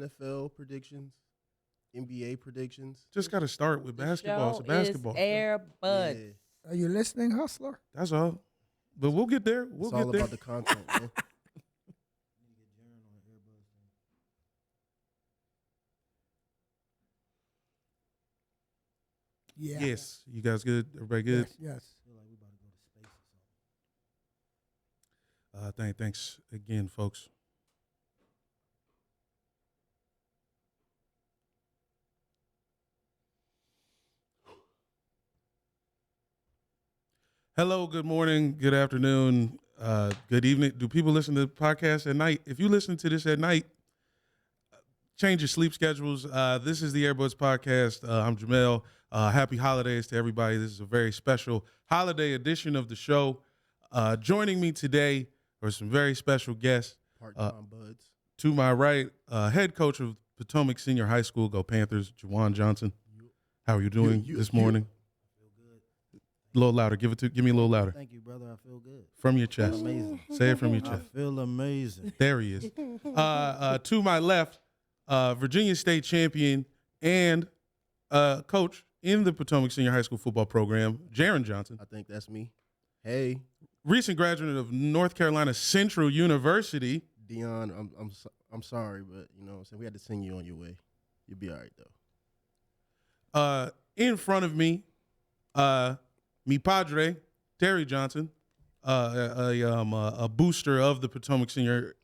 NFL predictions, NBA predictions. Just got to start with basketball. It's a basketball show. Air Buds. Yeah, Are you listening, Hustler? That's all. But we'll get there. We'll it's get all there. about the content, man. Yeah. Yes. You guys good? Everybody good? Yes. Thanks again, folks. Hello, good morning, good afternoon, good evening. Do people listen to the podcast at night? If you listen to this at night, change your sleep schedules. This is the Airbuds Podcast. I'm Jamel. Happy holidays to everybody. This is a very special holiday edition of the show. Joining me today are some very special guests. Part-time buds. To my right, head coach of Potomac Senior High School, go Panthers, Juwan Johnson. How are you doing this morning? A little louder. Give me a little louder. Thank you, brother. I feel good. From your chest. Amazing. Say it from your I chest. feel amazing. There he is. To my left, Virginia State champion and coach in the Potomac Senior High School football program, Jaron Johnson. I think that's me. Hey, Recent graduate of North Carolina Central University. Deion, I'm sorry, but you know what I'm saying, we had to send you on your way. You'll be all right though. In front of me, mi padre, Terry Johnson, a booster of the Potomac Senior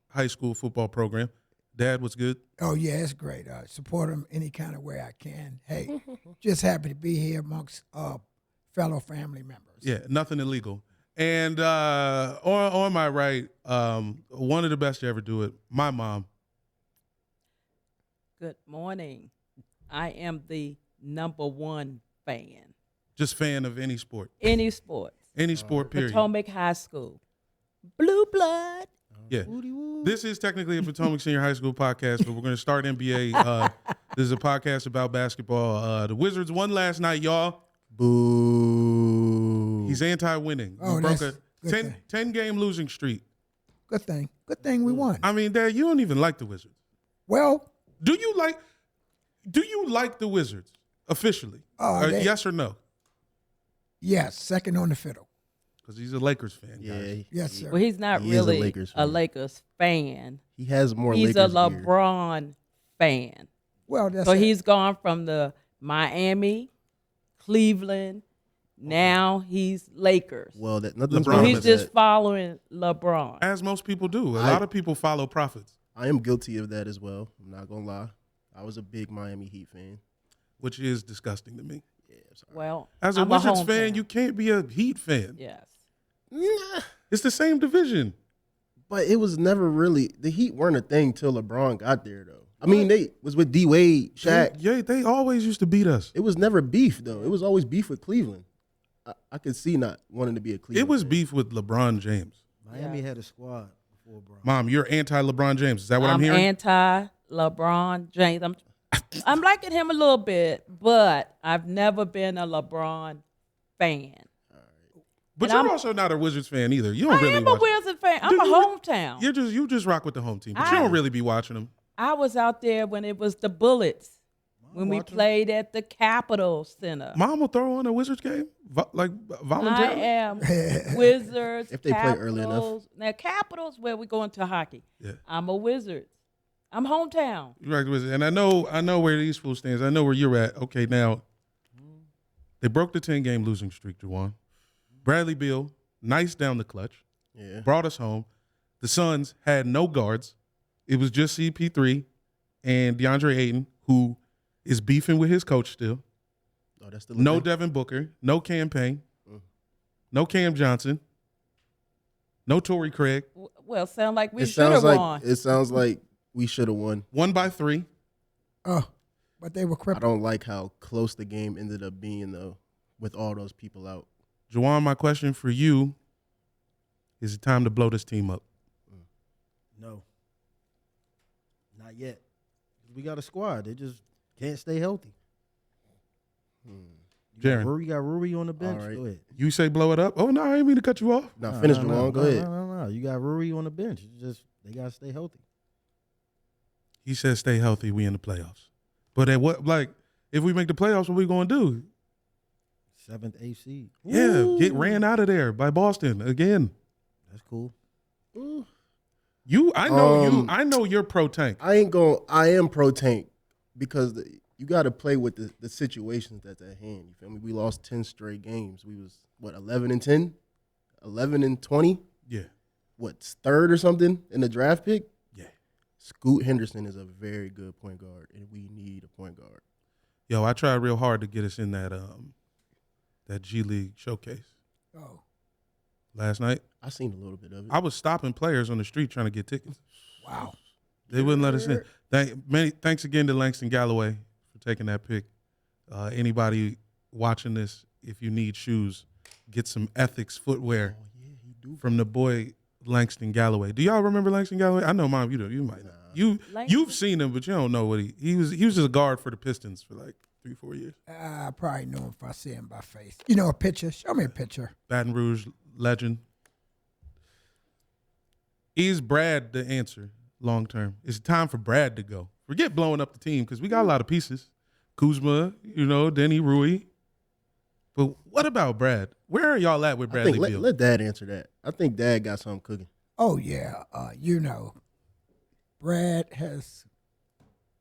High School football program. Dad, what's good? Oh, yeah, it's great. Support them any kind of way I can. Hey, just happy to be here amongst fellow family members. Yeah, nothing illegal. And on my right, one of the best to ever do it, my mom. Good morning. I am the #1 fan. Just fan of any sport. Any sports. Any sport, period. Potomac High School. Blue blood. Yeah. This is technically a Potomac Senior High School podcast, but we're going to start NBA. This is a podcast about basketball. The Wizards won last night, y'all. Boo. He's anti-winning. Oh, He broke that's a good 10-game losing streak. Good thing. Good thing we won. I mean, Dad, you don't even like the Wizards. Well, Do you like the Wizards officially? Yes or no? yes, second on the fiddle. Because he's a Lakers fan. Yeah. Guys. Yes, sir. Well, he's not He is a really Lakers a fan. Lakers fan. He has more He's Lakers a gear. LeBron fan. Well, that's So it. he's gone from the Miami, Cleveland. Now he's Lakers. Well, that nothing's LeBron So wrong he's with just that. following LeBron. As most people do. A lot of people follow prophets, I am guilty of that as well. I'm not gonna lie. I was a big Miami Heat fan. which is disgusting to me. Yeah, I'm sorry. Well, As a I'm Wizards hometown. fan, you can't be a Heat fan. Yes. Nah, It's the same division. but it was never really the Heat weren't a thing till LeBron got there though. I mean, they was with D Wade, Shaq. They always used to beat us. It was never beef though. It was always beef with Cleveland. I could see not wanting to be a Cleveland. It was fan. beef with LeBron James. Miami Yeah. had a squad before Brown. Mom, you're anti-LeBron James. Is that what I'm I'm hearing? anti-LeBron James. I'm liking him a little bit, but I've never been a LeBron fan. But and you're I'm- also not a Wizards fan either. You don't I really am a watch. Wizards fan. I'm Do a you- hometown. You just rock with the home team, but you don't really be watching them. I was out there when it was the Bullets, when we played at the Capitol Center. Mom will throw on a Wizards game, I voluntarily. am Wizards. If they play early enough. Capitals. Now Capitals where we go into hockey. Yeah. I'm a Wizards. I'm hometown. You rock the Wizards, and I know where the East School stands. I know where you're at. Okay, now they broke the 10-game losing streak, Juwan. Bradley Beal, nice down the clutch, Yeah. brought us home. The Suns had no guards. It was just CP3 and DeAndre Ayton, who is beefing with his coach still. Oh, that's still No thing? Devin Booker, no Cam Payne, Mm. no Cam Johnson, no Torrey Craig. Well, sound like we It should sounds have like won. it sounds like we should have won. 1 by 3. Oh, but they were I crippled. don't like how close the game ended up being though, with all those people out. Juwan, my question for you is it time to blow this team up? No. Not yet. We got a squad. They just can't stay healthy. Jaron, You got Rui on the bench. All right. Go ahead. you say blow it up? Oh, no, I didn't mean to cut you off. Now finish, Jamal. Go ahead. No. You got Rui on the bench. It's just they got to stay healthy. He said, "Stay healthy. We in the playoffs." But at what, like, if we make the playoffs, what we gonna do? 7th AC. Yeah, get ran out of there by Boston again. That's cool. I know you're pro tank. I am pro tank because you got to play with the situations that's at hand. You feel me? We lost 10 straight games. We was, 11-10? 11-20? Yeah. Third or something in the draft pick? Yeah. Scoot Henderson is a very good point guard, and we need a point guard. Yo, I tried real hard to get us in that G League showcase Oh, last night. I seen a little bit of it. I was stopping players on the street trying to get tickets. wow. They wouldn't let us in. Thanks again to Langston Galloway for taking that pick. Anybody watching this, if you need shoes, get some Ethics footwear from the boy Langston Galloway. Do y'all remember Langston Galloway? I know, Mom, you do. You might not. You've seen him, but you don't know what he was. He was just a guard for the Pistons for like 3-4 years. I probably know him if I see him by face. You know a picture? Show me a picture. Baton Rouge legend. Is Brad the answer long term? It's time for Brad to go. Forget blowing up the team because we got a lot of pieces. Kuzma, Denny, Rui. But what about Brad? Where are y'all at with Bradley Beal? Let Dad answer that. I think Dad got something cooking. Oh, yeah. Brad has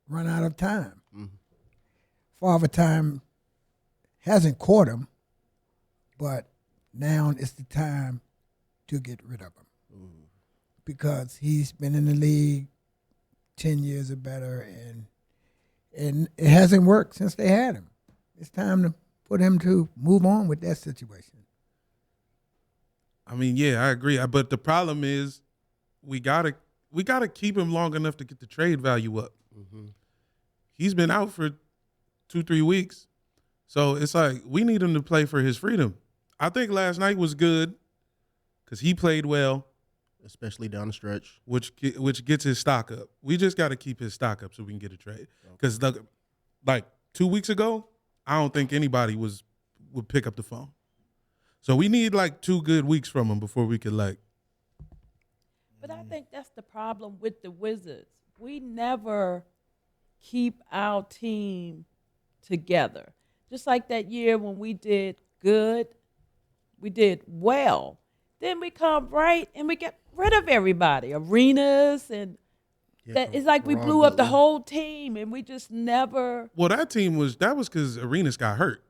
run out of time. Mm-hmm. Father Time hasn't caught him, but now is the time to get rid of him. Because he's been in the league 10 years or better, and it hasn't worked since they had him. It's time to put him to move on with that situation. I mean, yeah, I agree. But the problem is we gotta keep him long enough to get the trade value up. Mm-hmm. He's been out for 2-3 weeks. So it's like we need him to play for his freedom. I think last night was good because he played well. Especially down the stretch. Which gets his stock up. We just got to keep his stock up so we can get a trade. Because like 2 weeks ago, I don't think anybody would pick up the phone. So we need like 2 good weeks from him before we could like. But I think that's the problem with the Wizards. We never keep our team together. Just like that year when we did good, we did well. Then we come right and we get rid of everybody, Arenas, and it's like we blew up the whole team, and we just never. Well, that was because Arenas got hurt,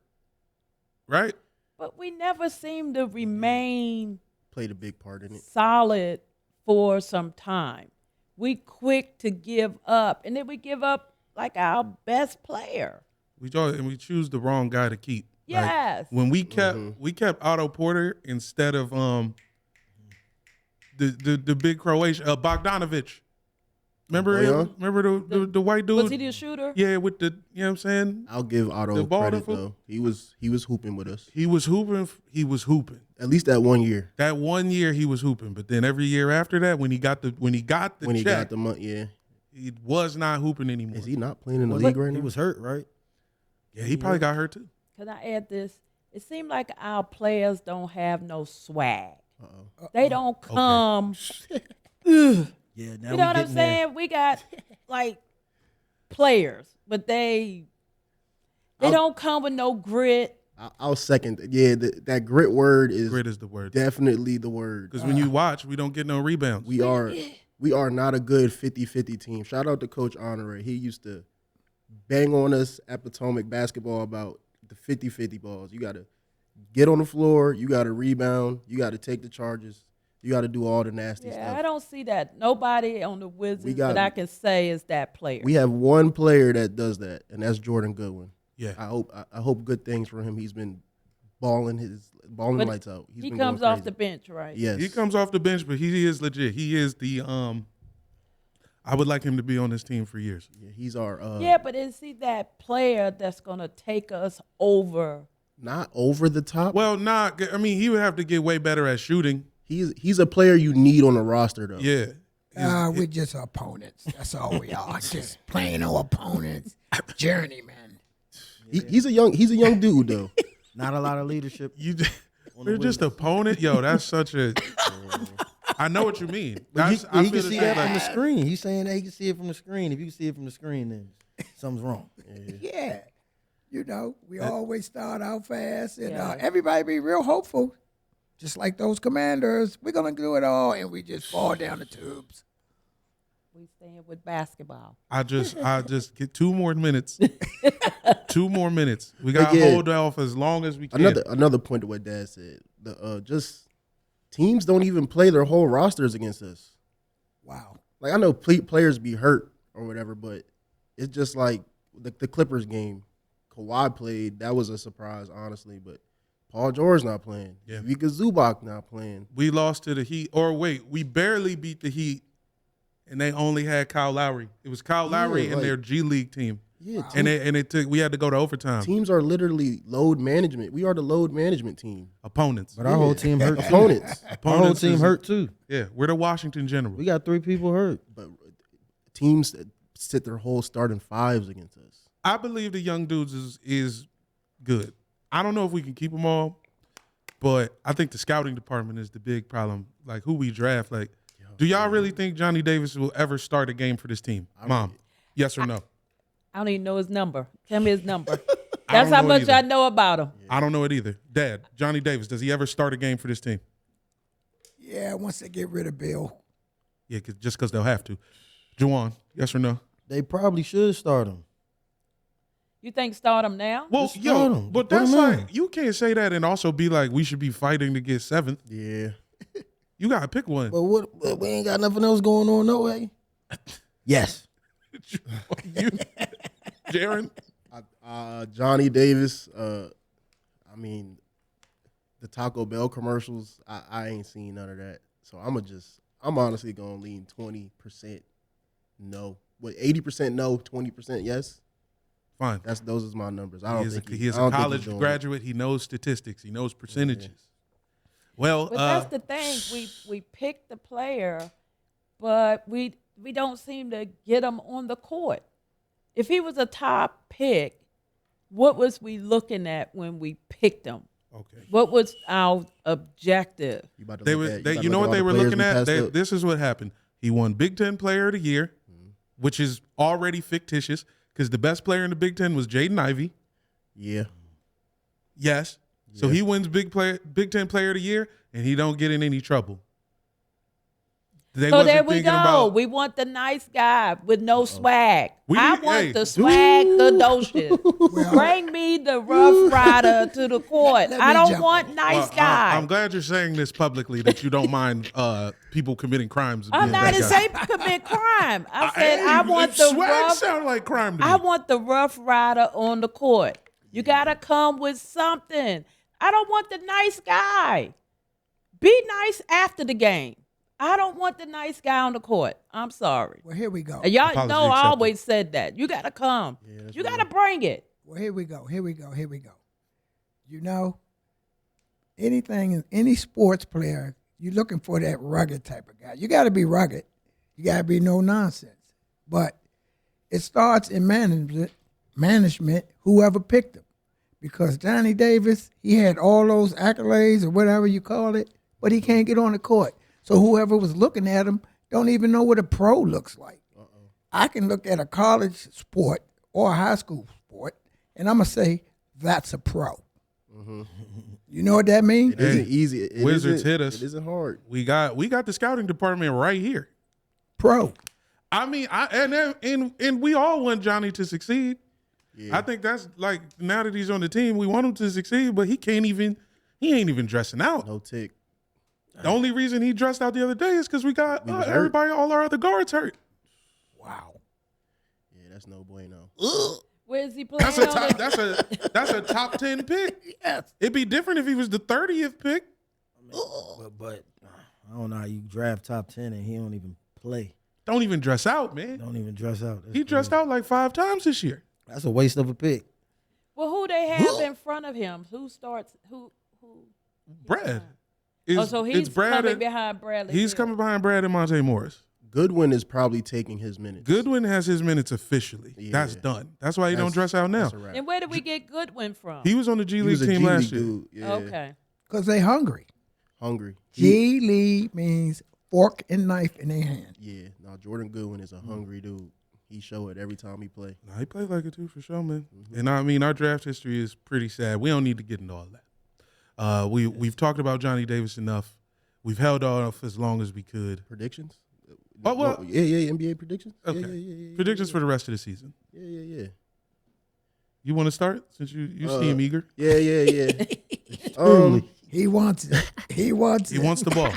right? But we never seemed to remain played a big part in it. Solid for some time. We quick to give up, and then we give up like our best player. We choose the wrong guy to keep. Yes. Like, when we kept Otto Porter instead of the big Croatian Bogdanovic. Remember him? Remember the white dude? Was he the shooter? Yeah, with the you know what I'm saying? I'll give Otto credit though. He was hooping with us. He was hooping. At least that 1 year. That 1 year he was hooping, but then every year after that, when he got the money, yeah, he was not hooping anymore. Is he not playing in the league right now? He was hurt, right? Yeah, he probably got hurt too. Can I add this? It seemed like our players don't have no swag. Uh-oh. They don't come. Yeah, now you know what I'm saying? We got like players, but they don't come with no grit. I'll second that. Yeah, that grit word is the word. Definitely the word. Because when you watch, we don't get no rebounds. We are not a good 50-50 team. Shout out to Coach Honore. He used to bang on us at Potomac basketball about the 50-50 balls. You got to get on the floor. You got to rebound. You got to take the charges. You got to do all the nasty stuff. Yeah, I don't see that. Nobody on the Wizards that I can say is that player. We have one player that does that, and that's Jordan Goodwin. Yeah, I hope good things for him. He's been balling lights out. He comes off the bench, right? Yes, he comes off the bench, but he is legit. He is the I would like him to be on this team for years. Yeah, he's our. Yeah, but is he that player that's gonna take us over? Not over the top. Well, I mean, he would have to get way better at shooting. He's a player you need on the roster, though. Yeah. We're just opponents. That's all we are. Just plain old opponents. Journeyman. He's a young dude, though. Not a lot of leadership. You're just opponent. Yo, that's such a. I know what you mean. But That's, he I can feel see the that same. from the screen. He's saying that he can see it from the screen. If you can see it from the screen, then something's wrong. Yeah. We always start out fast, and Yeah. everybody be real hopeful. Just like those Commanders, we're going to do it all, and we just fall down the tubes. We staying with basketball. I just get 2 more minutes. 2 more minutes. We got to yeah. hold off as long as we can. Another point to what Dad said. Just teams don't even play their whole rosters against us. Wow. Like I know players be hurt or whatever, but it's just like the Clippers game. Kawhi played. That was a surprise, honestly. But Paul George not playing. Yeah. Vika Zubac not playing. We lost to the Heat. Or wait, we barely beat the Heat, and they only had Kyle Lowry. It was Kyle Lowry and like- their G League team. Yeah, And it took. We had to go to overtime. teams are literally load management. We are the load management team. Opponents. But our whole team hurt. Too. Opponents. Our whole team hurt too. Yeah, we're the Washington General. We got 3 people hurt. But teams that sit their whole starting fives against us. I believe the young dudes is good. I don't know if we can keep them all, but I think the scouting department is the big problem. Like who we draft. Like, do y'all really think Johnny Davis will ever start a game for this team? Mom, yes or no? I don't even know his number. Tell me his number. I That's don't how know much either. I know about him. I don't know it either. Dad, Johnny Davis, does he ever start a game for this team? Yeah, once they get rid of Bill. Yeah, just because they'll have to. Juwan, yes or no? They probably should start him. You think start him now? Well, Just start him. but Put that's him in. like, you can't say that and also be like, we should be fighting to get 7th. Yeah. You got to pick one. But but we ain't got nothing else going on, no way. Yes. You, Jaron? Johnny Davis. I mean, the Taco Bell commercials. I ain't seen none of that. So I'm honestly gonna lean 20% no. What 80% no, 20% yes. Fine. Those is my numbers. I don't think He is I a don't think he's college doing it. graduate. He knows statistics. He knows percentages. Well, But that's the thing. We pick the player, but we don't seem to get him on the court. If he was a top pick, what was we looking at when we picked him? okay. What was our objective? You about to They look were, at- they, about you to know look what at they all were the players looking we at? passed up? This is what happened. He won Big Ten Player of the Year, which is already fictitious because the best player in the Big Ten was Jaden Ivey. Yeah. Yes. So he wins Big Ten Player of the Year, and he don't get in any trouble. They So wasn't there we thinking go. about- We want the nice guy with no swag. We I need- want hey, the swag, the Bring me the rough rider to the court. Let I me don't jump want in. nice Well, guy. I'm glad you're saying this publicly that you don't mind people committing crimes. and I'm being not bad to guys. say commit crime. I said Hey, I want the swag rough. sound like crime to me. I want the rough rider on the court. You gotta come with something. I don't want the nice guy. Be nice after the game. I don't want the nice guy on the court. I'm sorry. Well, here we go. And y'all Apology know I accepted. always said that. You gotta come. You gotta bring it. Well, here we go. You know, any sports player, you're looking for that rugged type of guy. You got to be rugged. You got to be no nonsense. But it starts in management, whoever picked him. Because Johnny Davis, he had all those accolades or whatever you call it, but he can't get on the court. So whoever was looking at him don't even know what a pro looks like. I can look at a college sport or a high school sport, and I'm going to say, that's a pro. You know what that means? It isn't easy. It Wizards isn't- hit us. It isn't hard. We got the scouting department right here. Pro. I mean, and we all want Johnny to succeed. Yeah. I think that's like now that he's on the team, we want him to succeed, but he ain't even dressing out. No tick. The only reason he dressed out the other day is because we got was hurt. everybody, all our other guards hurt. Wow. Yeah, that's no bueno. Where's he playing? That's a on top. the- That's a top 10 pick. Yes. It'd be different if he was the 30th pick. But I don't know how you draft top 10 and he don't even play. Don't even dress out, man. Don't even dress out. That's He dressed crazy. out like 5 times this year. That's a waste of a pick. Well, who they have in front of him? Who starts? Who? Brad. So he's it's Brad coming and- behind Bradley. He's Beal. coming behind Brad and Monte Morris. Goodwin is probably taking his minutes. Goodwin has his minutes officially. Yeah. That's done. That's why he don't dress out now. That's a wrap. And where did we get Goodwin from? He was on the G He League was a team G last League year. dude. Yeah. Okay. Because they hungry. Hungry. G League means fork and knife in their hand. Yeah, no, Jordan Goodwin is a hungry dude. He show it every time he play. Nah, he played like it too, for sure, man. And I mean, our draft history is pretty sad. We don't need to get into all that. We've talked about Johnny Davis enough. We've held off as long as we could. Predictions? Oh, well- yeah, NBA predictions. Okay. Yeah. Predictions for the rest of the season. Yeah. You want to start since you seem eager? Yeah. He wants it. He wants He it. wants the ball.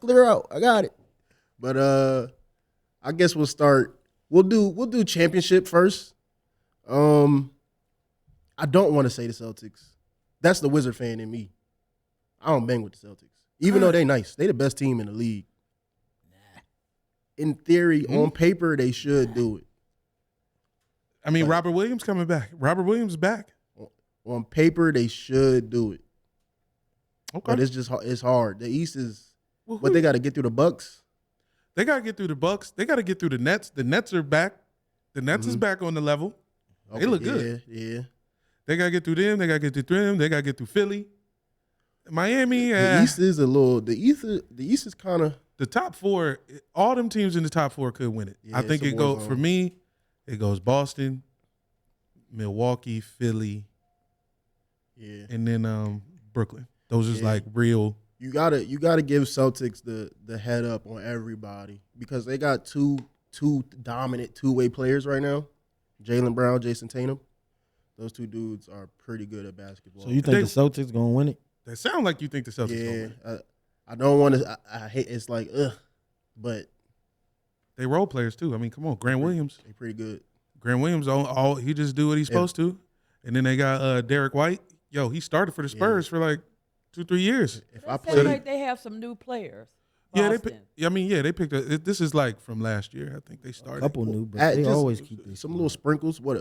Clear out. I got it. But I guess we'll start. We'll do championship first. I don't want to say the Celtics. That's the Wizard fan in me. I don't bang with the Celtics, even though they nice. They the best team in the league. In theory, on paper, they should do it. I mean, Robert Williams coming back. Robert Williams back. On paper, they should do it. Okay. But it's hard. The East is, but they got to get through the Bucks. They got to get through the Bucks. They got to get through the Nets. The Nets are back. The Nets is back on the level. They look good. Yeah. They got to get through them. They got to get through them. They got to get through Philly. Miami. The East is a little. The East is kind of. The top four, all them teams in the top four could win it. Yeah, I think it's a it goes, war zone. for me, it goes Boston, Milwaukee, Philly, Yeah. and then Brooklyn. Those is Yeah. like real. You gotta give Celtics the head up on everybody because they got two dominant two-way players right now, Jaylen Brown, Jason Tatum. Those two dudes are pretty good at basketball. So you think the Celtics gonna win it? That sound like you think the Celtics going to win. I don't want to. I hate. It's like but They role players too. I mean, come on, Grant Williams. they pretty good. Grant Williams, all he just do what he's supposed to. And then they got Derek White. Yo, he started for the Spurs for like 2-3 years. If I They play, like they have some new players. Yeah, Boston. they picked. This is like from last year. I think they started. Couple new, but they just always keep this. some little sprinkles. What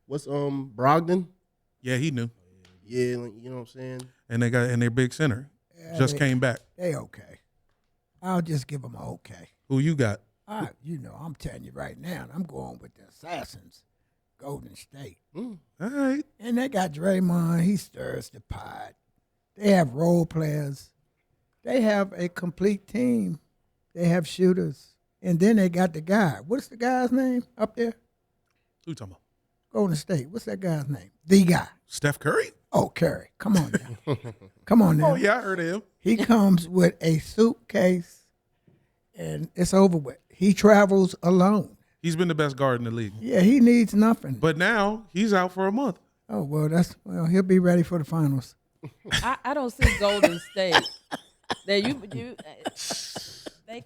what's Brogdon? Yeah, he knew. Yeah, like, you know what I'm saying. And their big center Yeah, just they- came back. They okay. I'll just give them a okay. Who you got? I'm telling you right now, I'm going with the Assassins, Golden State. All right. And they got Draymond. He stirs the pot. They have role players. They have a complete team. They have shooters. And then they got the guy. What's the guy's name up there? Who you talking about? Golden State. What's that guy's name? The guy. Steph Curry? Oh, Curry. Come on now. Come on now. Oh yeah, I heard of him. He comes with a suitcase, and it's over with. He travels alone. He's been the best guard in the league. Yeah, he needs nothing. But now he's out for a month. Oh, well, he'll be ready for the finals. I don't see Golden State. They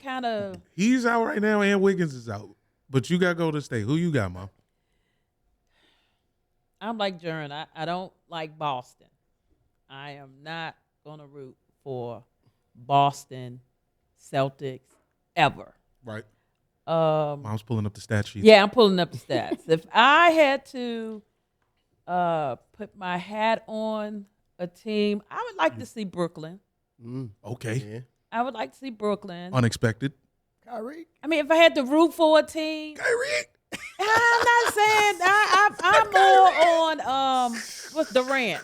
kind of. He's out right now and Wiggins is out. But you got Golden State. Who you got, Mom? I'm like Jern. I don't like Boston. I am not gonna root for Boston Celtics ever. Right. Um, Mom's pulling up the stat sheet. Yeah, I'm pulling up the stats. If I had to put my hat on a team, I would like to see Brooklyn. Okay. Yeah. I would like to see Brooklyn. Unexpected. Kyrie? I mean, if I had to root for a team, Kyrie. I'm not saying I'm more on what's Durant.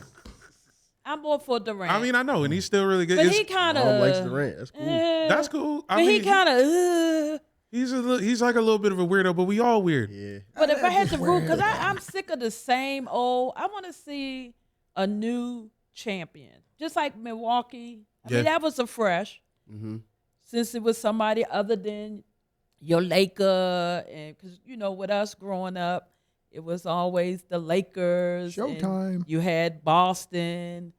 I'm more for Durant. I mean, I know, and he's still really good. but It's- he kind Mom likes of Durant. That's cool. That's cool. I But mean, he kind of. he's like a little bit of a weirdo, but we all weird. Yeah. But if I had to just root, because weird. I'm sick of the same old. I want to see a new champion, just like Milwaukee. I Yeah. mean, that was a fresh. Since it was somebody other than your Laker, and because with us growing up, it was always the Lakers. and Showtime. You had Boston,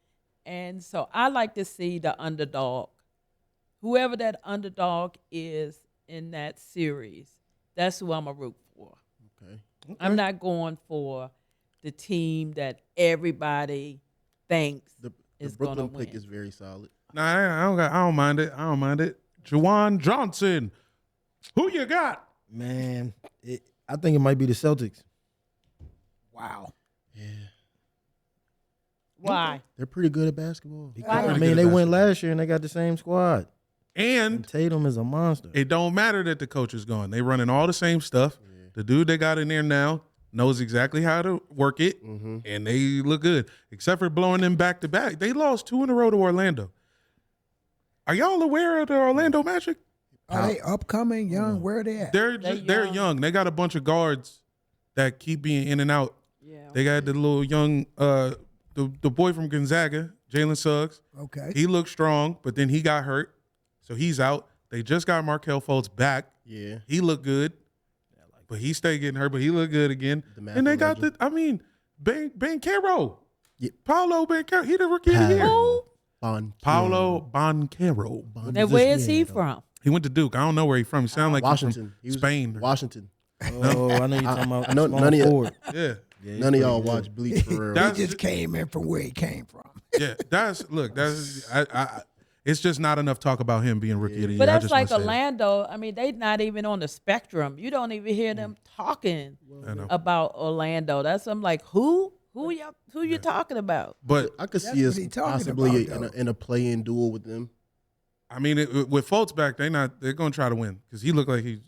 and so I like to see the underdog, whoever that underdog is in that series. That's who I'm a root for. Okay. I'm not going for the team that everybody thinks The is going to Brooklyn win. pick is very solid. Nah, I don't mind it. I don't mind it. Juwan Johnson. Who you got? Man, I think it might be the Celtics. Wow. Yeah. Why? They're pretty good at basketball. Why? I mean, they went last year and they got the same squad. And And Tatum is a monster. it don't matter that the coach is gone. They running all the same stuff. The dude they got in there now knows exactly how to work it, and they look good. Except for blowing them back to back. They lost 2 in a row to Orlando. Are y'all aware of the Orlando Magic? Are they upcoming, young? Where are they at? They're young. They got a bunch of guards that keep being in and out. Yeah. They got the little young, the boy from Gonzaga, Jalen Suggs. Okay. He looked strong, but then he got hurt, so he's out. They just got Markelle Fultz back. Yeah. He looked good, but he stayed getting hurt, but he looked good again. And they got Banchero. Yeah. Paulo Banchero. He the rookie of the year. Who? Paulo Banchero. Now, where is he from? He went to Duke. I don't know where he's from. He sounded like Washington. He's from Spain. Washington. Oh, I know you're talking about. I know small none of forward. Yeah. Yeah, he's None of pretty y'all good. watch Bleach for real. That's- He just came in from where he came from. Yeah. It's just not enough talk about him being rookie of the year. But I that's just like wanna say that. Orlando. I mean, they not even on the spectrum. You don't even hear them talking I know. about Orlando. I'm like, who? Who you talking about? But I could That's see what us he talking possibly about, in a play-in duel with them. I mean, with Fultz back, they're going to try to win because he looked like he's,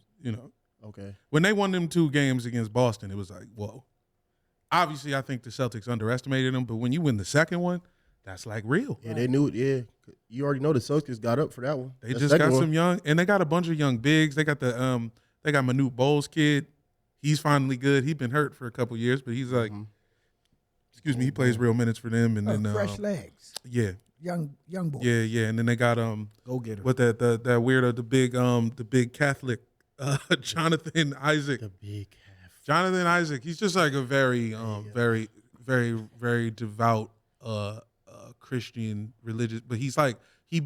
Okay. when they won them 2 games against Boston, it was like, whoa. Obviously, I think the Celtics underestimated them, but when you win the second one, that's like real. Yeah, they knew it. Yeah, you already know the Celtics got up for that one. They That just second got one, some young, and they got a bunch of young bigs. They got they got Manute Bowles kid. He's finally good. He's been hurt for a couple years, but he's like, excuse me, he plays real minutes for them. And then Fresh legs. yeah, Young boy. yeah, and then they got Go get her. what that weirdo, the big Catholic, Jonathan Isaac. the big half. Jonathan Isaac, he's just like a very, very, very, very devout Christian religious, but he's like he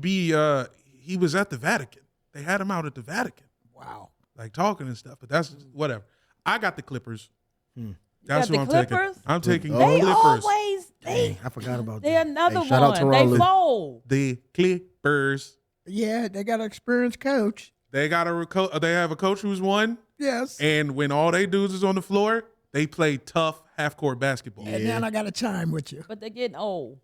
was at the Vatican. They had him out at the Vatican, Wow. like talking and stuff. But that's whatever. I got the Clippers. got That's who the I'm Clippers? taking. I'm taking the They Clippers. always Dang, I forgot about they're that. another Hey, shout out one. to They Raleigh. fold. The Clippers. Yeah, they got an experienced coach. They got they have a coach who's won, Yes. and when all they dudes is on the floor, they play tough half court basketball. And now I got to chime with you. But they're getting old.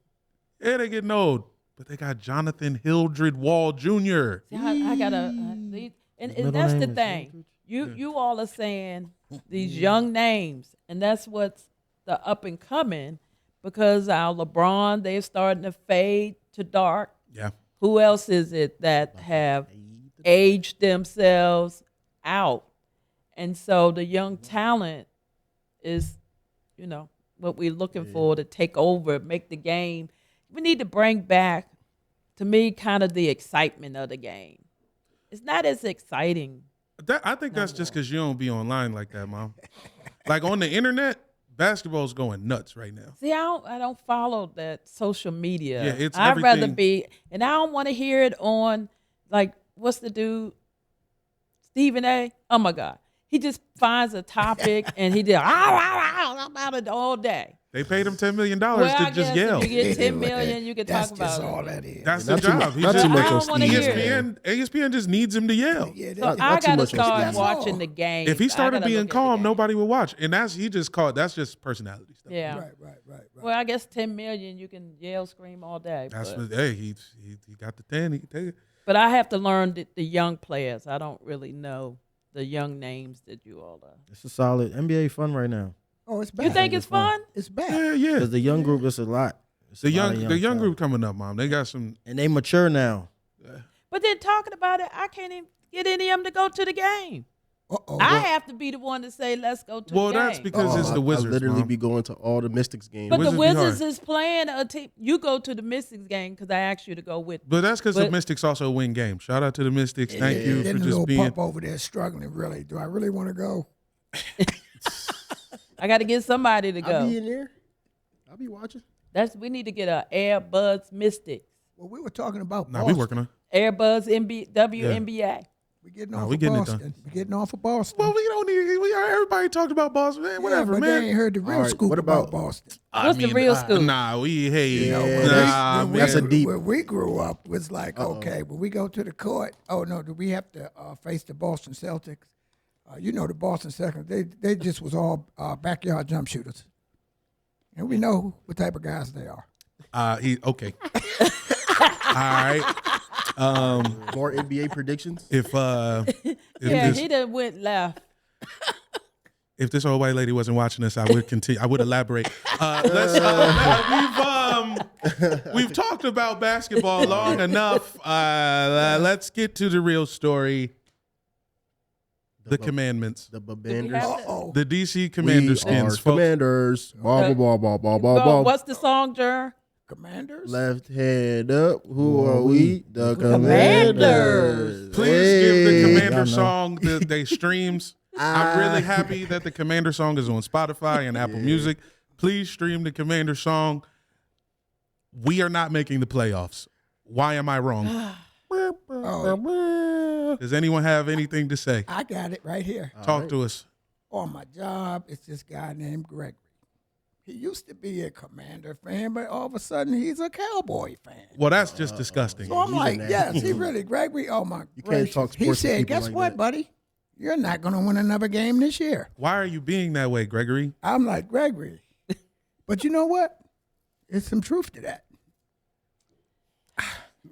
Yeah, they getting old, but they got Jonathan Hildred Wall Jr. See, I gotta, and middle that's the name is thing. You all are saying these young names, and that's what's the up and coming, because our LeBron, they're starting to fade to dark. Yeah. Who else is it that have aged themselves out? And so the young talent is, what we're looking for to take over, make the game. We need to bring back, to me, kind of the excitement of the game. It's not as exciting. I think that's just because you don't be online like that, Mom. Like on the internet, basketball's going nuts right now. See, I don't follow that social media. Yeah, it's I'd rather everything- be, and I don't want to hear it on, like, what's the dude, Stephen A. Oh my God, he just finds a topic and he did. I'm out of all day. They paid him $10 million Well, to I just guess yell. if you get 10 million, you can That's talk just about all it. that is. That's Not the too job. much- He not just, too much I on don't wanna Steve. hear it. ESPN just needs him to yell. Yeah, So Not I too gotta much on start Steve. watching the game. If he I started gotta being look at the calm, game. nobody would watch. And that's just personality stuff. Yeah. Right. Well, I guess 10 million, you can yell, scream all day. That's but, what. Hey, he got the 10. He can take it. but I have to learn the young players. I don't really know the young names that you all are. It's a solid NBA fun right now. Oh, it's back. You think it's fun? It's back. Yeah. Because the young group, it's a lot. It's a The lot young of young talent. group coming up, Mom. They got some. And they mature now. But then talking about it, I can't even get any of them to go to the game. Uh-oh. I have to be the one to say, let's go to Well, the game. that's because it's I the Wizards. literally Mom. be going to all the Mystics games. But the Wizards be Wizards hard. is playing a team. You go to the Mystics game because I asked you to go with me. But that's because the But- Mystics also win games. Shout out to the Mystics. Thank you Then for the just little being. pup over there struggling. Really, do I really want to go? I got to get somebody to I'll be go. in there. I'll be watching. We need to get a Airbuds Mystics. Well, we were talking about Nah, Boston. we working on. Airbuzz WNBA. We getting Nah, off we of getting it Boston. done. We getting off of Boston. Well, we don't need. Everybody talked about Boston, man. Whatever, yeah, but man. they ain't heard the real All right, scoop what about about- Boston. What's the real scoop? Nah, Yeah, nah, When man. that's a deep- When we grew up, was like, okay, when we go to the court, oh no, do we have to face the Boston Celtics? The Boston Celtics, they just was all backyard jump shooters, and we know what type of guys they are. Okay. All right. More NBA predictions. If Yeah, this, he done went left. if this old white lady wasn't watching us, I would continue. I would elaborate. We've talked about basketball long enough. Let's get to the real story. The commandments. The Do we Commanders. have Uh-oh. The DC Commander We skins, are folks. Commanders. Ball, ball, ball, ball, ball, Well, ball. what's the song, Jer? Commanders? Left hand up. Who are we? The Commanders. Commanders. Please give the Hey. Commander Y'all know. song the streams. I'm really happy that the Commander song is on Spotify and Apple Music. Please stream the Commander song. We are not making the playoffs. Why am I wrong? Oh, Does anyone have anything to say? I got it right here. Talk to us. On my job, it's this guy named Gregory. He used to be a Commander fan, but all of a sudden he's a Cowboy fan. Well, that's just disgusting. So I'm he's like, an yes, he asshole. really, Gregory, oh my You can't gracious. talk He sports to said, people guess like what, that." buddy? You're not going to win another game this year. Why are you being that way, Gregory? I'm like, Gregory. But you know what? There's some truth to that.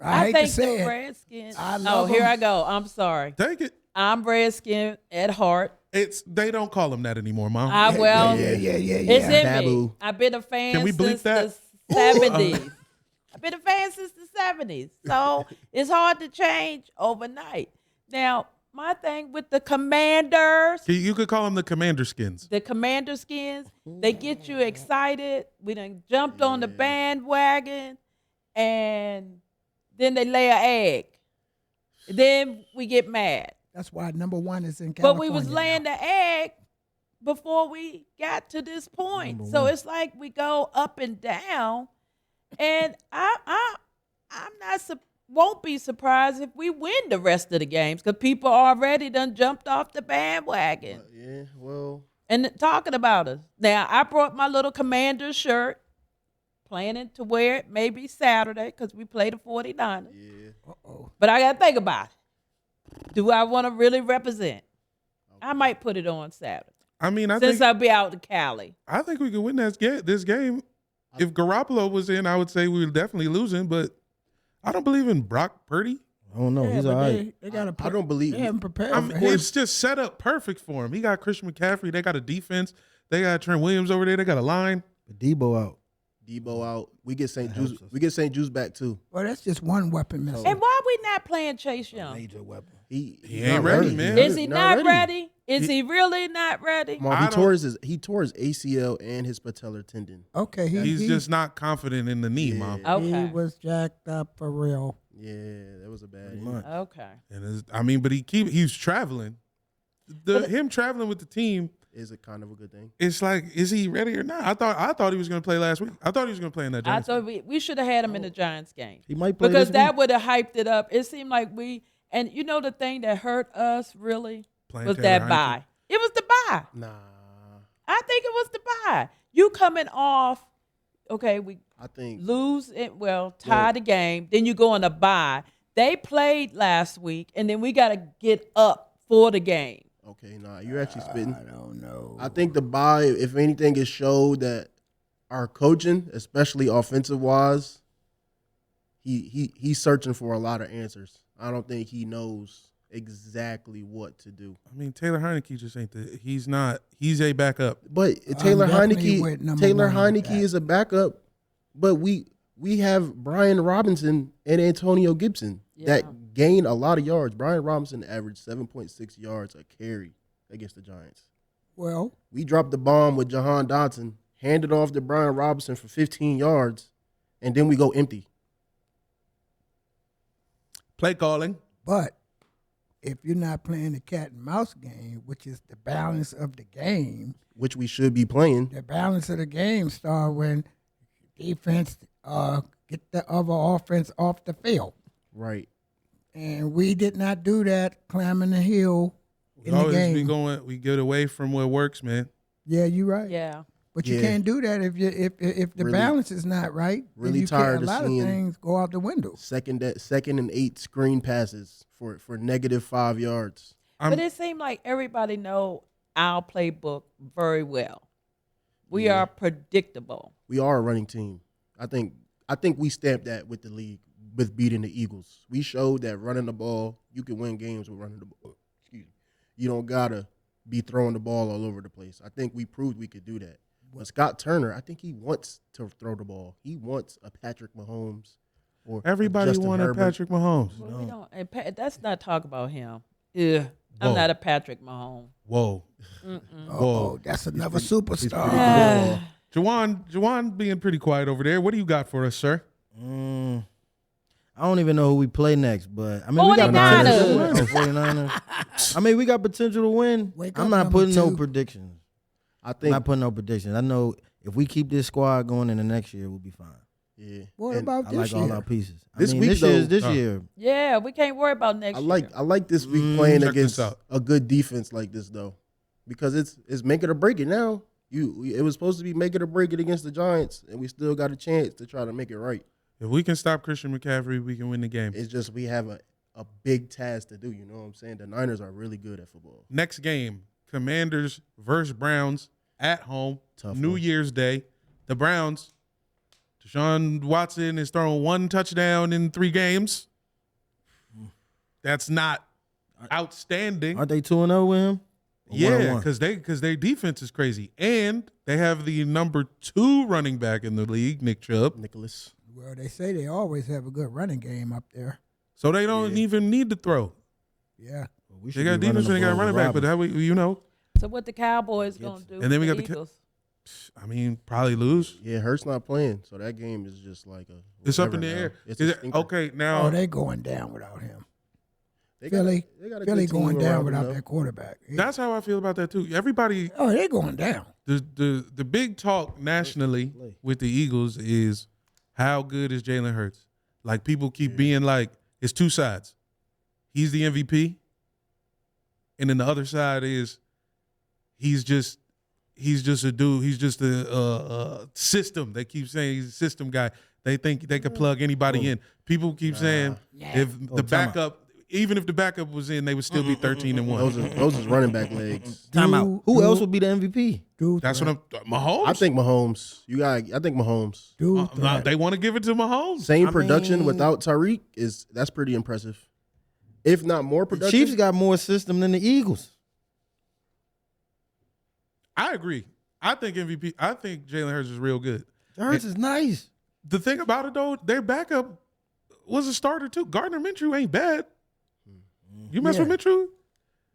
I hate to think say the it. Redskins. I Oh, love here them. I go. I'm sorry. Take it. I'm Redskin at heart. They don't call him that anymore, Mom. Well, Yeah. it's in me. Taboo. I've been a fan Can we bleep since that? the 70s. I've been a fan since the 70s. So it's hard to change overnight. Now, my thing with the Commanders, You could call him the Commander skins. the Commander skins, they get you excited. We done jumped on the bandwagon, and then they lay an egg. Then we get mad. That's why number one is in But California. we was laying the egg before we got to this point. So it's like we go up and down, and I'm not won't be surprised if we win the rest of the games because people already done jumped off the bandwagon Yeah, well, and talking about us. Now I brought my little Commander shirt, planning to wear it maybe Saturday because we play the 49ers. yeah. Uh-oh. But I gotta think about it. Do I want to really represent? I might put it on Saturday. I mean, I Since think I'll be out to Cali. we could win this game. If Garoppolo was in, I would say we were definitely losing, but I don't believe in Brock Purdy. I don't know. Yeah, He's but all right. they gotta I don't believe they haven't prepared I for mean, him. it's just set up perfect for him. He got Christian McCaffrey. They got a defense. They got Trent Williams over there. They got a line. But Debo out. Debo out. We get St. That Juice. helps us. We get St. Juice back too. Well, that's just one weapon missing. And why we not playing Chase Young? Major weapon. He ain't not ready, man. Is he not ready? Is he really not ready? Mark, I he tore his ACL and his patellar tendon. Okay, He's just not confident in the knee, Mom. Okay. he was jacked up for real. Yeah, that was a bad. Pretty much. Okay. And but he's traveling. Him traveling with the team, Is it kind of a good thing? it's like, is he ready or not? I thought he was going to play last week. I thought he was going to play in that I Giants. thought we should have had him in the Giants game. He might play Because this that week. would have hyped it up. It seemed like and you know the thing that hurt us really Playing was Taylor that Heineke. bye. It was the bye. Nah, I think it was the bye. You coming off, okay, we I think lose it, tie the game, then you go on a bye. They played last week, and then we got to get up for the game. okay. Nah, you're actually spitting. I don't know. I think the bye, if anything, it showed that our coaching, especially offensive wise, he's searching for a lot of answers. I don't think he knows exactly what to do. I mean, Taylor Heineke just ain't he's a backup. But Taylor definitely with number Taylor one with Heineke that. is a backup, but we have Brian Robinson and Antonio Gibson that gain a lot of yards. Brian Robinson averaged 7.6 yards a carry against the Giants. Well, We dropped the bomb with Jahan Dotson, handed off to Brian Robinson for 15 yards, and then we go empty. Play calling. but if you're not playing the cat and mouse game, which is the balance of the game, Which we should be playing. the balance of the game start when defense get the other offense off the field. Right. And we did not do that climbing the hill We in the always be game. we get away from what works, man. Yeah, you're right. Yeah. But you Yeah. can't do that if the Really- balance is not right. then really you tired can't, of a lot seeing of things go out the window. Second and 8 screen passes for negative 5 yards. But it seemed like everybody know our playbook very well. We are predictable. We are a running team. I think we stamped that with the league with beating the Eagles. We showed that running the ball, you can win games with running the ball. Excuse me. You don't gotta be throwing the ball all over the place. I think we proved we could do that. But Scott Turner, I think he wants to throw the ball. He wants a Patrick Mahomes or Everybody Justin wanted Herbert. Patrick Mahomes. Well, we don't. And that's not talk about him. Yeah, I'm Whoa. not a Patrick Mahomes. Whoa. Oh, that's another superstar. Football. Jawan being pretty quiet over there. What do you got for us, sir? I don't even know who we play next, but I mean, we got 49ers. potential. 49ers. I mean, we got potential to win. Wake I'm up, not number putting no 2. predictions. I I'm think. not putting no predictions. I know if we keep this squad going in the next year, we'll be fine. Yeah. What And about I this like year? all our pieces. This week, this year is though- this year. Yeah, we can't worry about next I year. like this week playing Check against this out. a good defense like this though, because it's make it or break it now. It was supposed to be make it or break it against the Giants, and we still got a chance to try to make it right. If we can stop Christian McCaffrey, we can win the game. It's just we have a big task to do. You know what I'm saying? The Niners are really good at football. Next game, Commanders versus Browns at home, Tough New one. Year's Day. The Browns, Deshaun Watson is throwing 1 touchdown in 3 games. That's not outstanding. Aren't they 2-0 with him? Or Yeah, 1-1? because their defense is crazy, and they have the number 2 running back in the league, Nick Chubb. Nicholas. Well, they say they always have a good running game up there. So they don't even need to throw. Yeah. Well, we They should got be running defense the and they got ball running with back, but Roberts. that way, you know, So what the Cowboys gonna do? And then we with got the Eagles? I mean, probably lose. Yeah, Hurts not playing, so that game is just like a. It's up in whatever the now. air. It's Is a it- stinker. okay, now Oh, they going down without him. They Philly, they got a Philly good team going down around them, without though. that quarterback. that's how I feel about that too. Everybody, Oh, they going down. the big talk nationally with the Eagles is how good is Jalen Hurts? Like people keep being like, it's 2 sides. He's the MVP, and then the other side is he's just a dude. He's just a system. They keep saying he's a system guy. They think they could plug anybody in. People keep saying if the backup, even if the backup was in, they would still be 13-1. Those is running back legs. Time out. Who else would be the MVP? Dude, That's what I'm. Mahomes. I think Mahomes. I think Mahomes. Dude, They want to give it to Mahomes. Same I production mean- without Tyreek that's pretty impressive. If not more The production. Chiefs got more system than the Eagles. I agree. I think MVP. I think Jalen Hurts is real good. Hurts is nice. The thing about it though, their backup was a starter too. Gardner Minshew ain't bad. You mess Yeah. with Minshew?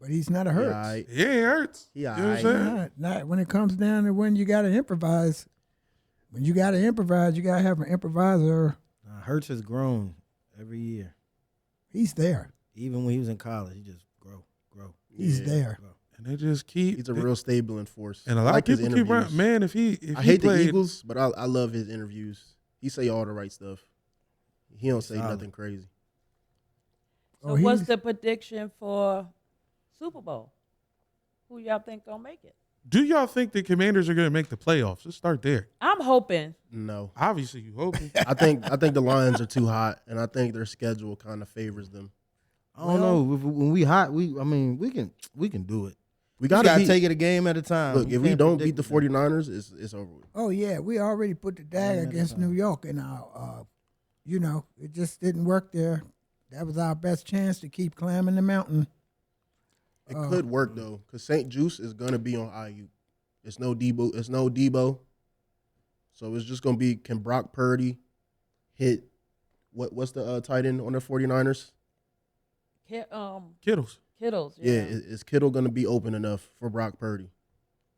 but he's not a Hurts. Yeah, aight. Yeah, it hurts. Yeah, you know what I'm aight. saying? Not when it comes down to when you got to improvise. When you got to improvise, you got to have an improviser. Hurts has grown every year. He's there. Even when he was in college, he just grow. He's Yeah. there. And they just keep. He's a real stable enforcer. and a I lot like of his people keep interviews. running. Man, if he I hate played, the Eagles, but I love his interviews. He say all the right stuff. He don't say solid. nothing crazy. So Oh, what's he's- the prediction for Super Bowl? Who y'all think gonna make it? do y'all think the Commanders are going to make the playoffs? Let's start there. I'm hoping. No, Obviously, you hope. I think the Lions are too hot, and I think their schedule kind of favors them. I don't know. When we hot, we can do it. We We gotta gotta take it a game at a time. Look, if we can't don't beat predict the 49ers, it's over with. Oh yeah, we already put the dagger against New York, and it just didn't work there. That was our best chance to keep climbing the mountain. It could work though, because St. Juice is gonna be on IU. It's no Debo. So it's just gonna be, can Brock Purdy hit what's the tight end on the 49ers? Kittles. Kittles. Yeah, Yeah. is Kittle gonna be open enough for Brock Purdy?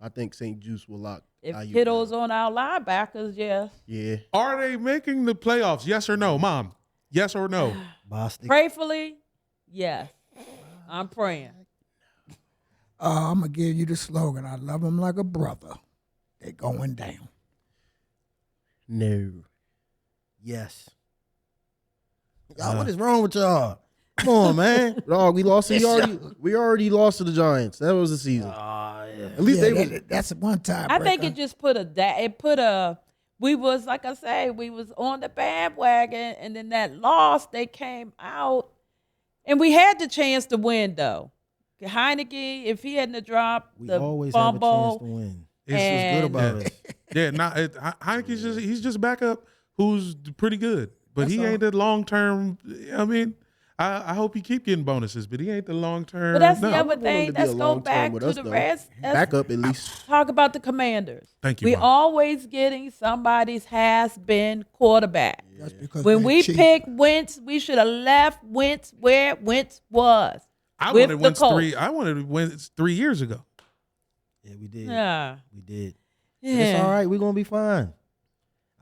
I think St. Juice will lock If IU Kittle's down. on our linebackers, yes. Yeah. Are they making the playoffs? Yes or no, Mom? Yes or no? Bostic. Prayfully, yes. I'm praying. I'm gonna give you the slogan. I love them like a brother. They're going down. No. Yes. Y'all, what is wrong with y'all? Come on, man. No, we lost. We already lost to the Giants. That was the season. Yeah. At least Yeah, they was. that's one time. I think it just we was, like I say, we was on the bandwagon, and then that loss, they came out, and we had the chance to win, though. Heineke, if he hadn't have dropped We the always have a chance fumble, to win. It's What's And- good about us? Yeah, Heineke's he's just a backup who's pretty good, but That's he all. ain't a long term. I mean, I hope he keep getting bonuses, but he ain't the long term. But that's no. the I other would want him thing. to be Let's a go long-term back with to us, the though. rest. Back up at least. Talk about the Commanders. Thank you, We Mom. always getting somebody's has-been quarterback. That's because When they're we cheap. picked Wentz, we should have left Wentz where Wentz was. I with wanted the Wentz Colts. 3 years ago. Yeah, we did. Yeah. We did. But Yeah. it's all right. We're going to be fine.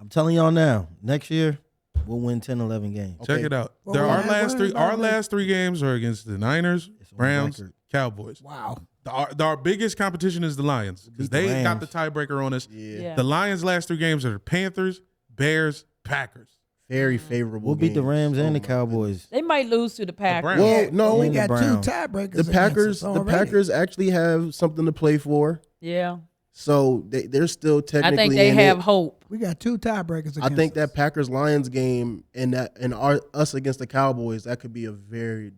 I'm telling y'all now, next year, we'll win 10, 11 games. Check Okay. it out. Well, Our what about last three games are against the Niners, It's on Browns, record. Cowboys. Wow. Our biggest competition is the Lions because Beat the they got Rams. the tiebreaker on us. Yeah. The Lions' last 3 games are the Panthers, Bears, Packers. Very favorable. We'll beat the games. Rams and Oh the my Cowboys. They might lose to the Packers. Browns. Well, no, we And the got two Browns. tiebreakers. The against Packers. us The already. Packers actually have something to play for, Yeah. so they're still technically. I think they in have it. hope. We got two tiebreakers. I Against think us. that Packers Lions game and us against the Cowboys that could be a very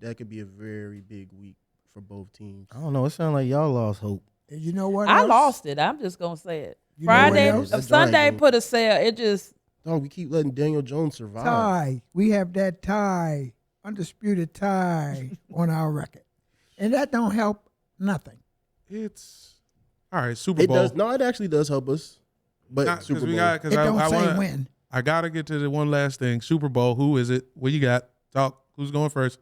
big week for both teams. I don't know. It sounds like y'all lost hope. And you know what? I else? lost it. I'm just gonna say it. You know what Friday, else? That Sunday Giant game. put a sale. It just Dog, we keep letting Daniel Jones survive. Tie. We have that tie, undisputed tie on our record, and that don't help nothing. It's all right. Super It Bowl. does. No, it actually does help us. But Not- 'cause Super we Bowl. got- 'cause It don't I say wanna- when. I gotta get to the one last thing. Super Bowl. Who is it? What you got? Talk. Who's going first?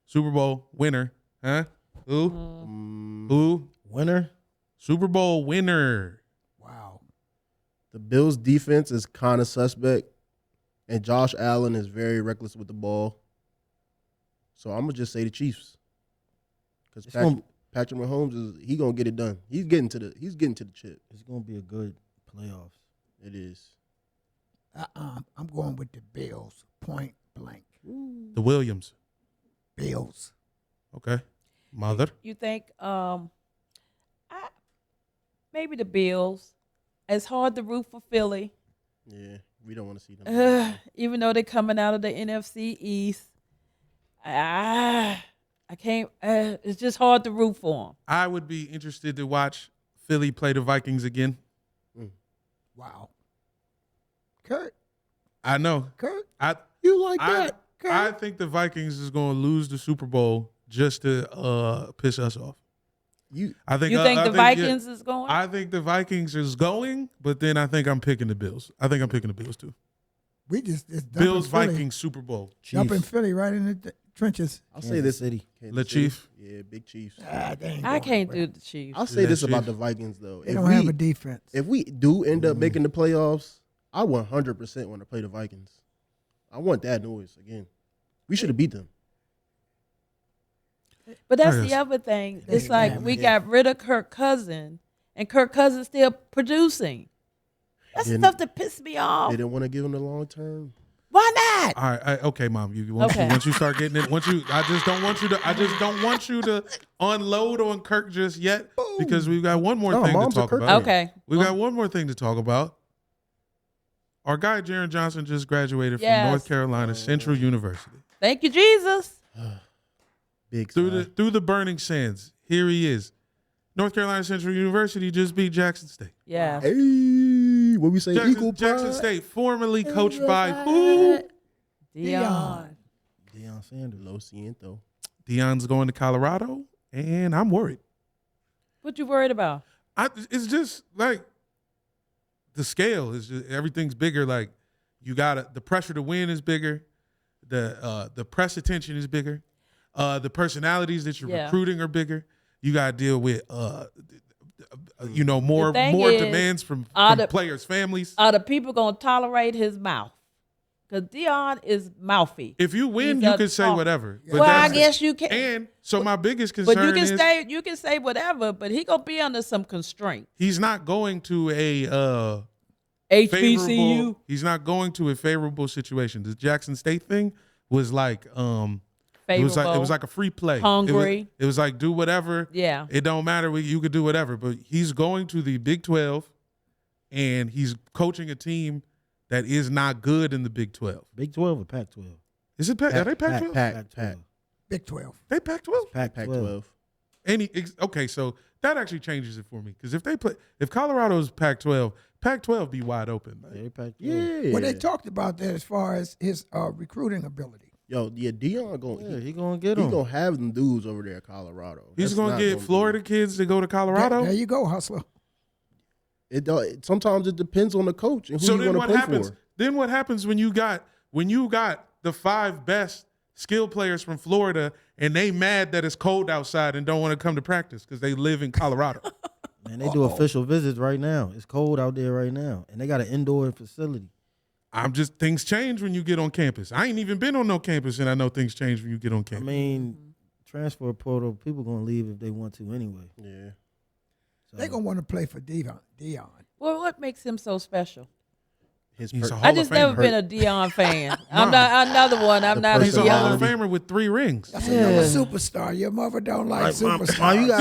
Super Bowl winner. Huh? Who? Who? Winner? Super Bowl winner. Wow. The Bills' defense is kind of suspect, and Josh Allen is very reckless with the ball. So I'm gonna just say the Chiefs, because It's gonna- Patrick Mahomes he gonna get it done. He's getting to the chip. It's going to be a good playoffs. It is. I'm going with the Bills. Point blank. The Williams. Bills. Okay. Mother. you think maybe the Bills. It's hard to root for Philly, Yeah, we don't want to see them. even though they're coming out of the NFC East. I can't. It's just hard to root for them. I would be interested to watch Philly play the Vikings again. Wow. Kurt. I know. Kurt. You like I that? I think the Vikings is going to lose the Super Bowl just to piss us off. I think You think I the Vikings is going? I think the Vikings is going, but then I think I'm picking the Bills. I think I'm picking the Bills too. We just Bills Philly, Vikings Super Bowl. dumping Chiefs. Philly right in the trenches. I'll say this. City. Kansas Le City. Chief. Yeah, big Chiefs. I can't do the Chiefs. I'll say Yeah, this about Chiefs. the Vikings though. They don't have a defense. If we do end up making the playoffs, I 100% want to play the Vikings. I want that noise again. We should have beat them. But that's Yes. the other thing. They It's like damn we it. got rid of Kirk Cousins, and Kirk Cousins still producing. That's Didn't- stuff that pissed me off. They didn't want to give them the long term. Why not? All right, okay, Mom. Once Okay. you start getting it, I just don't want you to unload on Kirk just yet because we've got one more No, thing to Mom's a talk Kirk about. fan. Okay. We've got one more thing to talk about. Our guy Jaron Johnson just graduated from Yes. North Carolina Central University. Thank you, Jesus. Big Through sigh. the burning sands, here he is. North Carolina Central University just beat Jackson State. Yeah. Hey, what we say? Equal Jackson pride. State, formerly coached by who? Deion. Deion Sanders. Lo siento. Deion's going to Colorado, and I'm worried. What you worried about? It's just like the scale is just everything's bigger. Like you got the pressure to win is bigger, the press attention is bigger, the personalities that you're Yeah. recruiting are bigger. You got to deal with more The thing more is, demands from the- players' families. Are the people gonna tolerate his mouth? Because Deion is mouthy. If you win, He's you a can say talk- whatever. But Well, I that's- guess you can. And so my biggest concern But you can is you can say whatever, but he gonna be under some constraint. he's not going to a HBCU. favorable. He's not going to a favorable situation. The Jackson State thing was like Favorable. it was like a free play. Hungry. It was like do whatever. Yeah. It don't matter. You could do whatever. But he's going to the Big 12, and he's coaching a team that is not good in the Big 12. Big 12 or Pac 12? Is it Pac? Are they Pac 12? Pac. Big 12. They Pac 12? Pac Pac 12. 12. Okay, so that actually changes it for me because if Colorado's Pac 12, Pac 12 be wide open. Yeah, Pac 12. Yeah. Well, they talked about that as far as his recruiting ability. Deion He gonna get he him. gonna have them dudes over there at Colorado. He's That's going not to get be- Florida kids to go to Colorado. There you go, hustler. Sometimes it depends on the coach and who So you then want what to play happens? for. Then what happens when you got the 5 best skill players from Florida and they mad that it's cold outside and don't want to come to practice because they live in Colorado? Man, they do official visits right now. It's cold out there right now, and they got an indoor facility. Things change when you get on campus. I ain't even been on no campus, and I know things change when you get on I campus. mean, transfer portal, people gonna leave if they want to anyway. Yeah. So, They're going to want to play for Deion. Well, what makes him so special? His He's a per- Hall I of just never Famer. been a Deion fan. I'm not another one. I'm not a He's a Hall of Deion. Famer with 3 rings. That's another superstar. Your mother don't like superstars.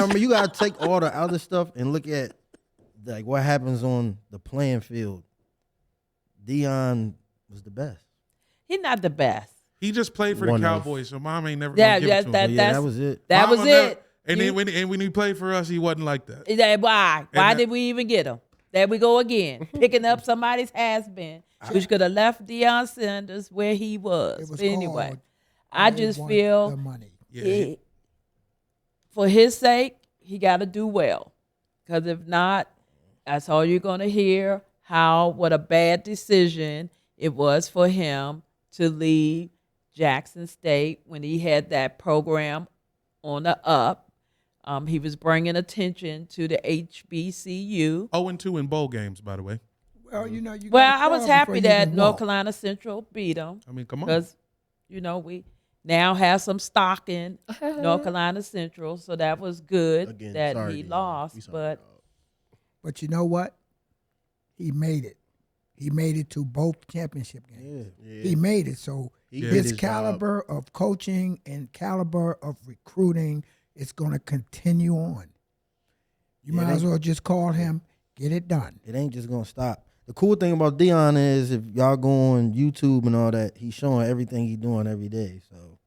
Mom, you gotta take all the other stuff and look at like what happens on the playing field. Deion was the best. He's not the best. He just played for the One of. Cowboys, so Mom ain't never Yeah, gonna give yeah, it to him. that That was it. That Mama was never- it. And You- then when he played for us, he wasn't like that. Why? Why that- did we even get him? There we go again, picking up somebody's has-been, which could have left Deion Sanders where he was. It was But anyway, called I They just Want feel the money. Yeah, for his sake, he got to do well. Because if not, that's all you're going to hear, what a bad decision it was for him to leave Jackson State when he had that program on the up. He was bringing attention to the HBCU. 0-2 in bowl games, by the way. Well, you know, Well, I was happy that North North Carolina Central beat them I mean, come on. because, we now have some stock in North Carolina Central, so that was good Again, that sorry, he Deion. lost. We sorry, But dog. But you know what? He made it. He made it to both championship games. Yeah. He made it. So He did his his caliber of coaching and caliber of recruiting is going to continue on. You Yeah, might as well just call him, get it done. It ain't just gonna stop. The cool thing about Deion is if y'all go on YouTube and all that, he's showing everything he's doing every day. So,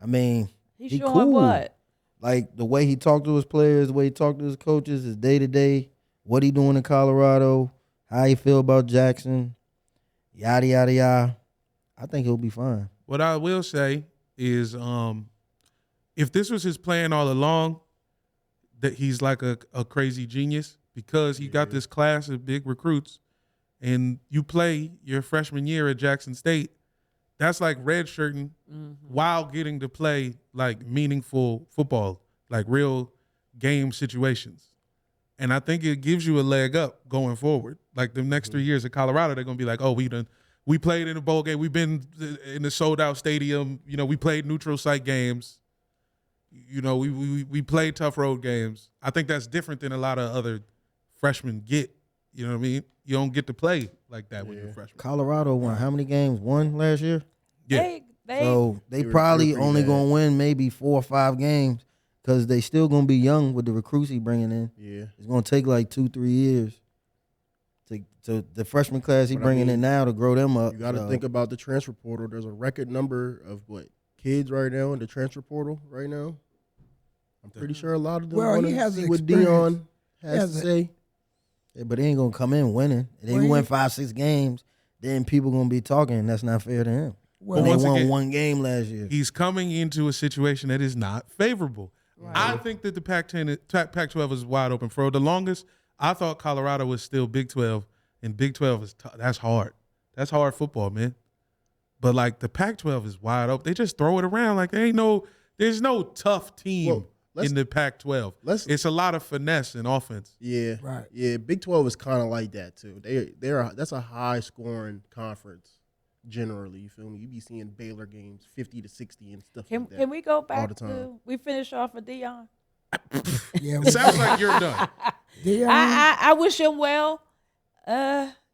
I mean, he's he showing cool. what? Like the way he talked to his players, the way he talked to his coaches, his day to day, what he doing in Colorado, how he feel about Jackson, yada yada yada. I think he'll be fine. What I will say is, if this was his plan all along, that he's like a crazy genius because he got this class of big recruits, and you play your freshman year at Jackson State, that's like redshirting while getting to play like meaningful football, like real game situations. And I think it gives you a leg up going forward. Like the next 3 years at Colorado, they're gonna be like, oh, we played in a bowl game. We've been in the sold out stadium. We played neutral site games. We played tough road games. I think that's different than a lot of other freshmen get. You know what I mean? You don't get to play like that when you're a freshman. Colorado won how many games? One last year? Yeah. They So they were probably pretty only bad. gonna win maybe 4 or 5 games because they still gonna be young with the recruits he bringing in. Yeah. It's gonna take like 2-3 years to the freshman class he But I bringing mean, in now to grow them up. You got to So, think about the transfer portal. There's a record number of kids right now in the transfer portal right now. I'm pretty sure a lot of them Well, want he to has see what experience. Deion He has has to a- say. yeah, but they ain't gonna come in winning. If Well, they win he- 5-6 games, then people gonna be talking. That's not fair to him. Well, They once won again, 1 game last year. He's coming into a situation that is not favorable. I think that the Pac-12 is wide open. For the longest, I thought Colorado was still Big 12, and Big 12 is that's hard. That's hard football, man. But like the Pac-12 is wide open. They just throw it around like there's no tough team Well, let's- in the Pac-12. let's- It's a lot of finesse and offense. Yeah, Right. Yeah, Big 12 is kind of like that too. That's a high scoring conference generally. You feel me? You be seeing Baylor games 50 to 60 and stuff can like that. can we go the back time. to we finish off with Deion? yeah, It sounds like you're done. Deion, I wish him well.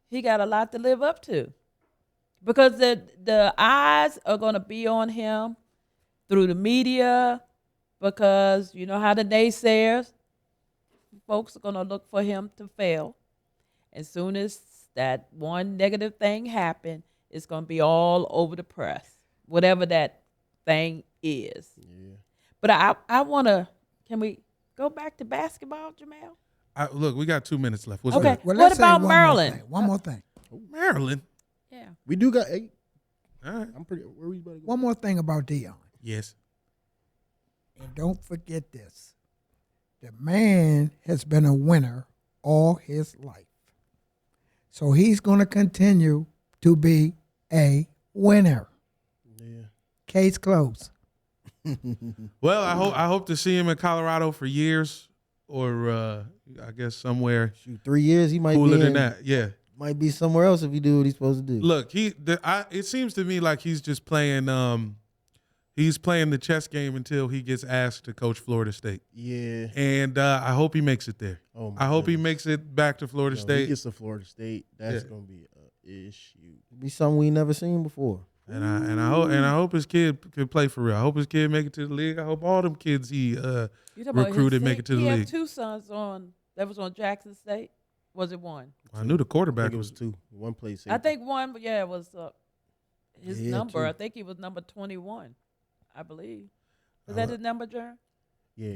He got a lot to live up to because the eyes are going to be on him through the media because you know how the naysayers folks are going to look for him to fail. As soon as that one negative thing happened, it's going to be all over the press, whatever that thing is. Yeah. But I want to. Can we go back to basketball, Jamel? Look, we got 2 minutes left. What's Okay. up? well, What let's say about one Maryland? More thing. One more thing. Maryland. Yeah. We do got 8. All right. I'm pretty. Where we about to go? One more thing about Deion, Yes. and don't forget this: the man has been a winner all his life, so he's going to continue to be a winner. Yeah. Case closed. Well, I hope to see him in Colorado for years, or I guess somewhere Shoot, 3 years he might cooler be than in, that. Yeah. might be somewhere else if he do what he's supposed to do. Look, it seems to me like he's just playing. He's playing the chess game until he gets asked to coach Florida State, Yeah. and I hope he makes it there. Oh my I hope he goodness. makes it back to Florida Yo, he State, gets to Florida State. That's Yeah. gonna be a issue. Be something we never seen before. and I hope his kid could play for real. I hope his kid make it to the league. I hope all them kids he You talking about recruited his make it to the he league. have two sons that was on Jackson State. Was it one? I knew the I quarterback think it was two. One place. I think one. But yeah, it was his Yeah, number. two. I think he was number 21. I believe. Was that his number, Jern? Yeah.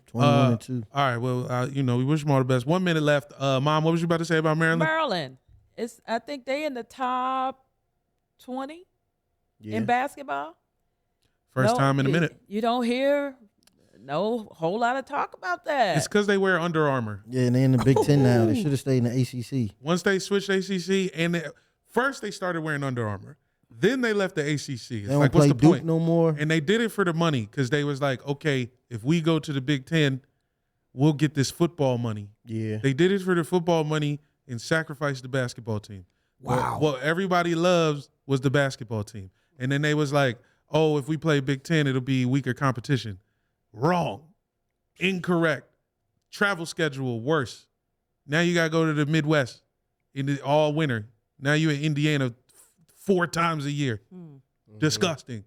21 and 2. All right, well, we wish them all the best. 1 minute left. Mom, what was you about to say about Maryland? Maryland. I think they in the top 20 Yeah. in basketball. First No, time in a minute. You don't hear no whole lot of talk about that. It's because they wear Under Armour. Yeah, and they in the Big Ten now. They should have stayed in the ACC. Once they switched ACC, first they started wearing Under Armour. Then they left the ACC. It's They don't like, play what's the Duke point? no more. And they did it for the money because they was like, okay, if we go to the Big Ten, we'll get this football money. Yeah. They did it for the football money and sacrificed the basketball team. Wow. What everybody loves was the basketball team. And then they was like, oh, if we play Big Ten, it'll be weaker competition. Wrong. Incorrect. Travel schedule, worse. Now you got to go to the Midwest all winter. Now you in Indiana 4 times a year. Disgusting.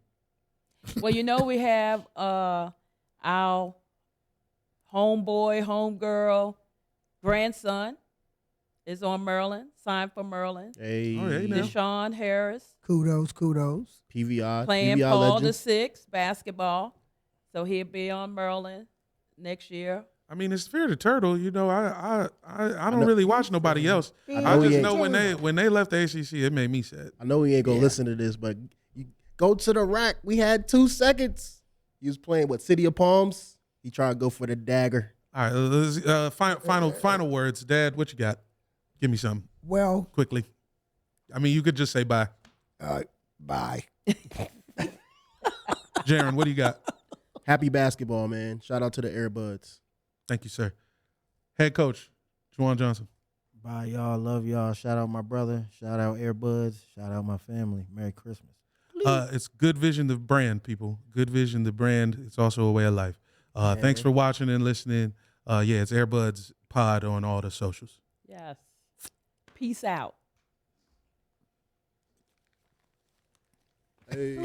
Well, we have our homeboy, homegirl, grandson is on Maryland, signed for Maryland. Hey. Oh, hey, now. Deshaun Harris Kudos. PVI. playing PVI Paul legend. the VI basketball. So he'll be on Maryland next year. I mean, it's Fear the Turtle. I don't know. really watch nobody else. I I know he just ain't- know when they left the ACC, it made me sad. I know he ain't gonna listen to this, but you go to the rack. We had 2 seconds. He was playing what, City of Palms. He tried to go for the dagger. All right, let's, final words. Dad, what you got? Give me some Well, quickly. I mean, you could just say bye. bye. Jaron, what do you got? Happy basketball, man. Shout out to the Airbuds. Thank you, sir. Head coach, Juwan Johnson. Bye, y'all. Love y'all. Shout out my brother. Shout out Airbuds. Shout out my family. Merry Christmas. It's Good Vision, the brand, people. Good Vision, the brand. It's also a way of life. Thanks for watching and listening. It's Airbuds Pod on all the socials. Yes. Peace out. Hey.